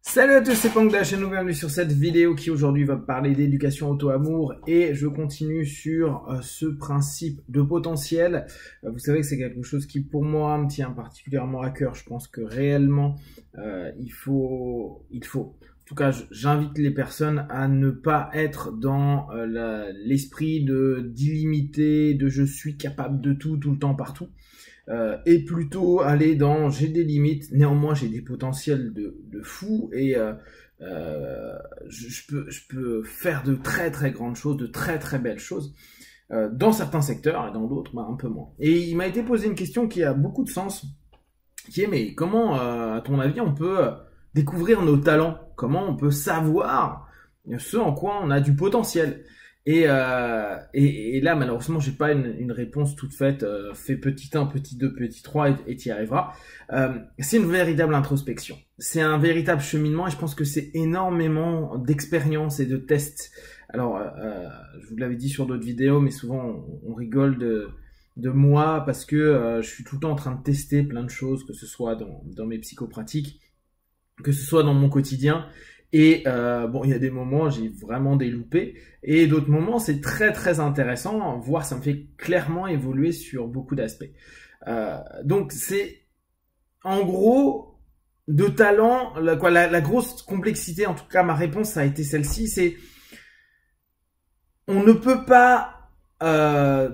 Salut à tous, c'est Pang de la chaîne, bienvenue sur cette vidéo qui aujourd'hui va parler d'éducation auto-amour et je continue sur ce principe de potentiel. Vous savez que c'est quelque chose qui pour moi me tient particulièrement à cœur. Je pense que réellement il faut. En tout cas, j'invite les personnes à ne pas être dans l'esprit d'illimité, de je suis capable de tout, tout le temps, partout. Et plutôt aller dans j'ai des limites, néanmoins j'ai des potentiels de fou et je peux faire de très très grandes choses, de très très belles choses dans certains secteurs et dans d'autres un peu moins. Et il m'a été posé une question qui a beaucoup de sens, qui est mais comment à ton avis on peut découvrir nos talents, comment on peut savoir ce en quoi on a du potentiel. Et là, malheureusement, j'ai pas une réponse toute faite. Fais petit 1, petit 2, petit 3 et tu y arriveras. C'est une véritable introspection. C'est un véritable cheminement et je pense que c'est énormément d'expérience et de tests. Alors, je vous l'avais dit sur d'autres vidéos, mais souvent on rigole de moi parce que je suis tout le temps en train de tester plein de choses, que ce soit dans mes psychopratiques, que ce soit dans mon quotidien. Et bon, il y a des moments j'ai vraiment des loupés et d'autres moments c'est très très intéressant, voire ça me fait clairement évoluer sur beaucoup d'aspects. Donc c'est en gros de talent, la grosse complexité, en tout cas ma réponse a été celle-ci, c'est on ne peut pas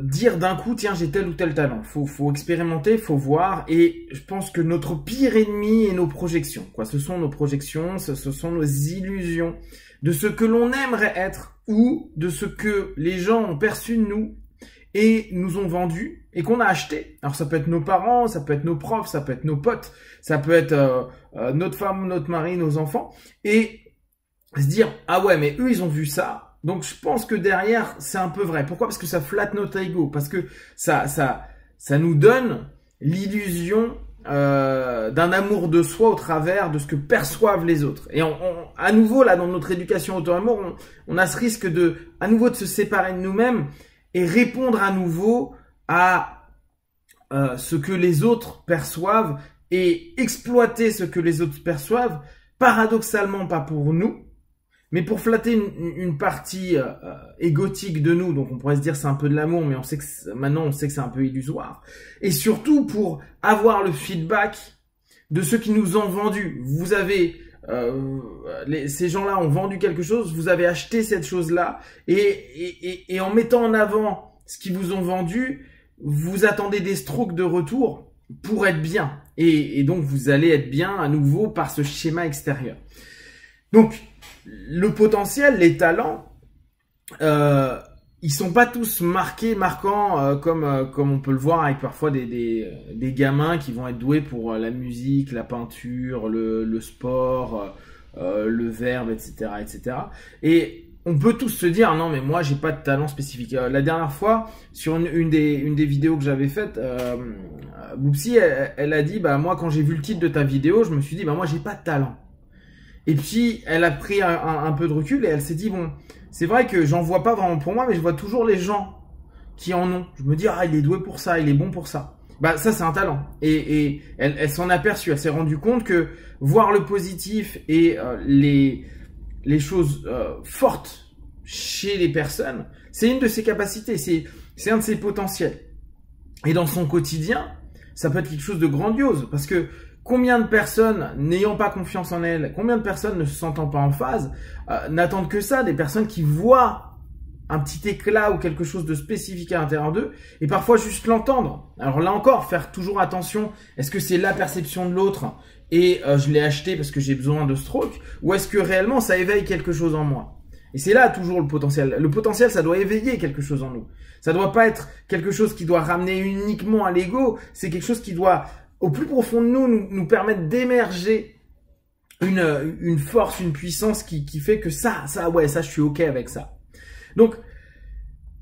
dire d'un coup tiens j'ai tel ou tel talent, faut expérimenter, faut voir, et je pense que notre pire ennemi est nos projections, ce sont nos projections, ce sont nos illusions de ce que l'on aimerait être ou de ce que les gens ont perçu de nous et nous ont vendu et qu'on a acheté. Alors ça peut être nos parents, ça peut être nos profs, ça peut être nos potes, ça peut être notre femme, notre mari, nos enfants, et se dire ah ouais mais eux ils ont vu ça. Donc je pense que derrière c'est un peu vrai. Pourquoi? Parce que ça flatte notre ego, parce que ça nous donne l'illusion d'un amour de soi au travers de ce que perçoivent les autres. Et à nouveau là dans notre éducation auto-amour, on a ce risque à nouveau de se séparer de nous-mêmes et répondre à nouveau à ce que les autres perçoivent et exploiter ce que les autres perçoivent, paradoxalement pas pour nous, mais pour flatter une partie égotique de nous. Donc on pourrait se dire c'est un peu de l'amour, mais maintenant on sait que c'est un peu illusoire. Et surtout pour avoir le feedback de ceux qui nous ont vendu. Vous avez ces gens-là ont vendu quelque chose, vous avez acheté cette chose-là, et en mettant en avant ce qu'ils vous ont vendu, vous attendez des strokes de retour pour être bien. Et donc vous allez être bien à nouveau par ce schéma extérieur. Donc le potentiel, les talents, ils sont pas tous marquants comme on peut le voir avec parfois des gamins qui vont être doués pour la musique, la peinture, le sport, le verbe, etc., etc. Et on peut tous se dire non mais moi j'ai pas de talent spécifique. La dernière fois sur une des vidéos que j'avais faites, Boupsi elle a dit bah moi quand j'ai vu le titre de ta vidéo je me suis dit bah moi j'ai pas de talent. Et puis, elle a pris un peu de recul et elle s'est dit, bon, c'est vrai que j'en vois pas vraiment pour moi, mais je vois toujours les gens qui en ont. Je me dis, ah, il est doué pour ça, il est bon pour ça. Bah, ça, c'est un talent. Et elle s'en a aperçue, elle s'est rendue compte que voir le positif et les choses fortes chez les personnes, c'est une de ses capacités, c'est un de ses potentiels. Et dans son quotidien, ça peut être quelque chose de grandiose, parce que combien de personnes n'ayant pas confiance en elles, combien de personnes ne se sentant pas en phase, n'attendent que ça, des personnes qui voient un petit éclat ou quelque chose de spécifique à l'intérieur d'eux, et parfois juste l'entendre. Alors là encore, faire toujours attention, est-ce que c'est la perception de l'autre et je l'ai acheté parce que j'ai besoin de stroke, ou est-ce que réellement ça éveille quelque chose en moi? Et c'est là toujours le potentiel. Le potentiel, ça doit éveiller quelque chose en nous. Ça doit pas être quelque chose qui doit ramener uniquement à l'ego, c'est quelque chose qui doit au plus profond de nous permettre d'émerger une force, une puissance qui fait que ça, je suis OK avec ça. Donc,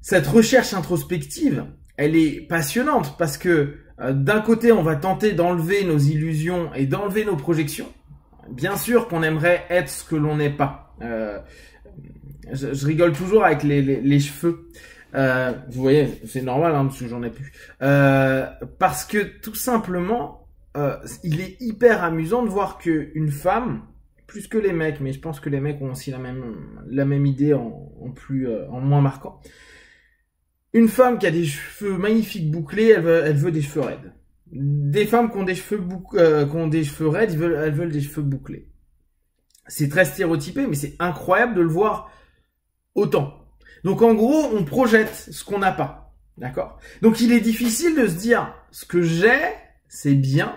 cette recherche introspective, elle est passionnante parce que d'un côté, on va tenter d'enlever nos illusions et d'enlever nos projections. Bien sûr qu'on aimerait être ce que l'on n'est pas. Je rigole toujours avec les cheveux. Vous voyez, c'est normal parce que j'en ai plus. Parce que tout simplement, il est hyper amusant de voir qu'une femme plus que les mecs, mais je pense que les mecs ont aussi la même idée en moins marquant. Une femme qui a des cheveux magnifiques bouclés, elle veut des cheveux raides. Des femmes qui ont des cheveux raides, elles veulent des cheveux bouclés. C'est très stéréotypé, mais c'est incroyable de le voir autant. Donc en gros, on projette ce qu'on n'a pas. D'accord? Donc il est difficile de se dire, ce que j'ai, c'est bien.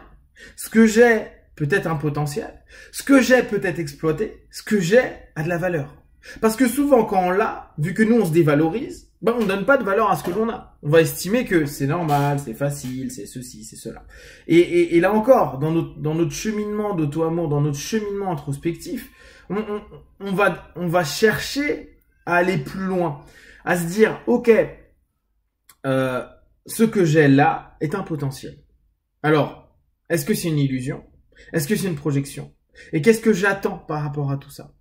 Ce que j'ai, peut-être un potentiel. Ce que j'ai, peut-être exploité. Ce que j'ai a de la valeur. Parce que souvent, quand on l'a, vu que nous, on se dévalorise, on ne donne pas de valeur à ce que l'on a. On va estimer que c'est normal, c'est facile, c'est ceci, c'est cela. Et là encore, dans notre cheminement d'auto-amour, dans notre cheminement introspectif, on va chercher à aller plus loin, à se dire, ok, ce que j'ai là est un potentiel. Alors, est-ce que c'est une illusion? Est-ce que c'est une projection? Et qu'est-ce que j'attends par rapport à tout ça?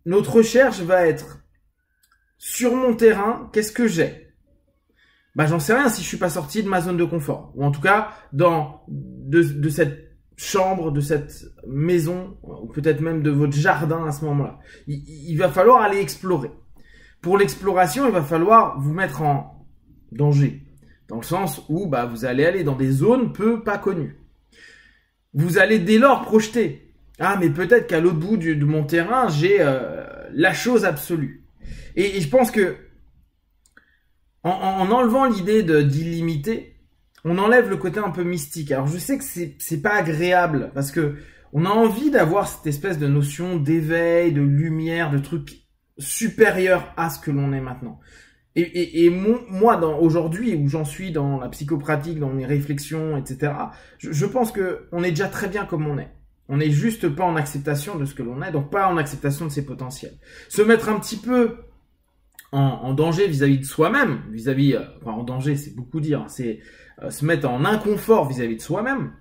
Notre recherche va être sur mon terrain, qu'est-ce que j'ai? J'en sais rien si je suis pas sorti de ma zone de confort, ou en tout cas de cette chambre, de cette maison, ou peut-être même de votre jardin à ce moment-là. Il va falloir aller explorer. Pour l'exploration, il va falloir vous mettre en danger, dans le sens où vous allez aller dans des zones pas connues. Vous allez dès lors projeter. Ah, mais peut-être qu'à l'autre bout de mon terrain, j'ai la chose absolue. Et je pense que en enlevant l'idée d'illimité, on enlève le côté un peu mystique. Alors je sais que c'est pas agréable parce que on a envie d'avoir cette espèce de notion d'éveil, de lumière, de trucs supérieurs à ce que l'on est maintenant. Et moi, aujourd'hui, où j'en suis dans la psychopratique, dans mes réflexions, etc., je pense que on est déjà très bien comme on est. On n'est juste pas en acceptation de ce que l'on est, donc pas en acceptation de ses potentiels. Se mettre un petit peu en danger vis-à-vis de soi-même, en danger, c'est beaucoup dire, c'est se mettre en inconfort vis-à-vis de soi-même,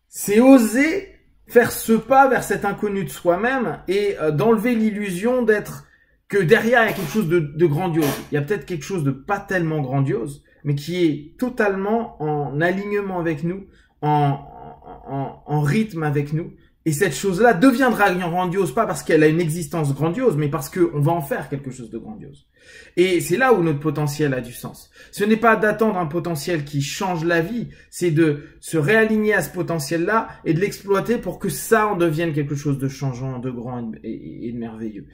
c'est oser faire ce pas vers cet inconnu de soi-même et d'enlever l'illusion d'être que derrière il y a quelque chose de grandiose. Il y a peut-être quelque chose de pas tellement grandiose, mais qui est totalement en alignement avec nous, en rythme avec nous. Et cette chose-là deviendra grandiose, pas parce qu'elle a une existence grandiose, mais parce qu'on va en faire quelque chose de grandiose. Et c'est là où notre potentiel a du sens. Ce n'est pas d'attendre un potentiel qui change la vie, c'est de se réaligner à ce potentiel-là et de l'exploiter pour que ça en devienne quelque chose de changeant, de grand et de merveilleux.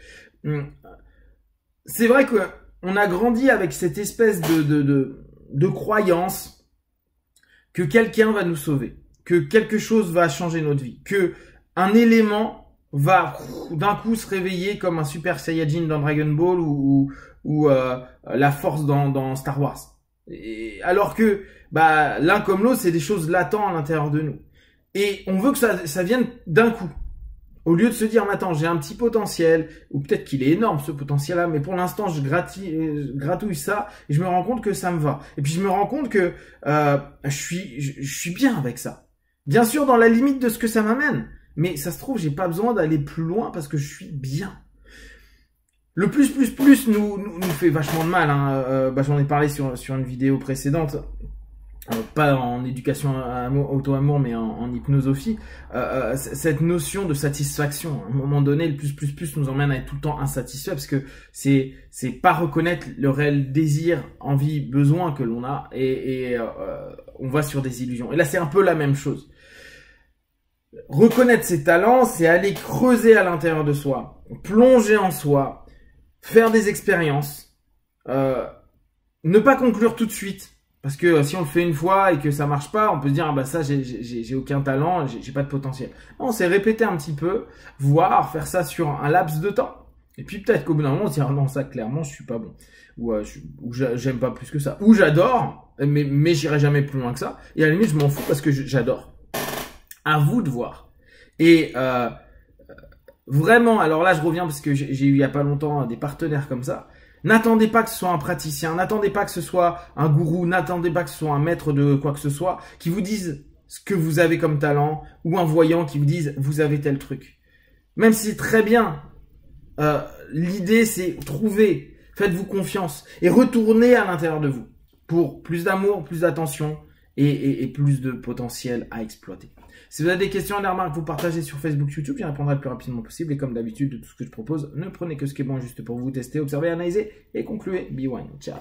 C'est vrai qu'on a grandi avec cette espèce de croyance que quelqu'un va nous sauver, que quelque chose va changer notre vie, que un élément va d'un coup se réveiller comme un Super Saiyajin dans Dragon Ball ou la Force dans Star Wars. Et alors que l'un comme l'autre, c'est des choses latentes à l'intérieur de nous. Et on veut que ça vienne d'un coup. Au lieu de se dire, mais attends, j'ai un petit potentiel, ou peut-être qu'il est énorme ce potentiel-là, mais pour l'instant, je gratouille ça, et je me rends compte que ça me va. Et puis je me rends compte que je suis bien avec ça. Bien sûr, dans la limite de ce que ça m'amène. Mais ça se trouve, j'ai pas besoin d'aller plus loin parce que je suis bien. Le plus nous fait vachement de mal. J'en ai parlé sur une vidéo précédente. Pas en éducation auto-amour, mais en hypnosophie, cette notion de satisfaction. À un moment donné, le plus nous emmène à être tout le temps insatisfait parce que c'est pas reconnaître le réel désir, envie, besoin que l'on a et on va sur des illusions. Et là, c'est un peu la même chose. Reconnaître ses talents, c'est aller creuser à l'intérieur de soi, plonger en soi, faire des expériences, ne pas conclure tout de suite. Parce que si on le fait une fois et que ça marche pas, on peut se dire ça j'ai aucun talent, j'ai pas de potentiel. Non, c'est répéter un petit peu, voir, faire ça sur un laps de temps. Et puis peut-être qu'au bout d'un moment on se dit non, ça clairement je suis pas bon, ou j'aime pas plus que ça, ou j'adore, mais j'irai jamais plus loin que ça. Et à la limite je m'en fous parce que j'adore. À vous de voir. Et vraiment, alors là je reviens parce que j'ai eu il y a pas longtemps des partenaires comme ça. N'attendez pas que ce soit un praticien, n'attendez pas que ce soit un gourou, n'attendez pas que ce soit un maître de quoi que ce soit qui vous dise ce que vous avez comme talent ou un voyant qui vous dise vous avez tel truc. Même si c'est très bien, l'idée c'est trouver, faites-vous confiance et retournez à l'intérieur de vous pour plus d'amour, plus d'attention et plus de potentiel à exploiter. Si vous avez des questions, des remarques, vous partagez sur Facebook, YouTube, j'y répondrai le plus rapidement possible. Et comme d'habitude, de tout ce que je propose, ne prenez que ce qui est bon juste pour vous, tester, observer, analyser et concluez. Be one. Ciao.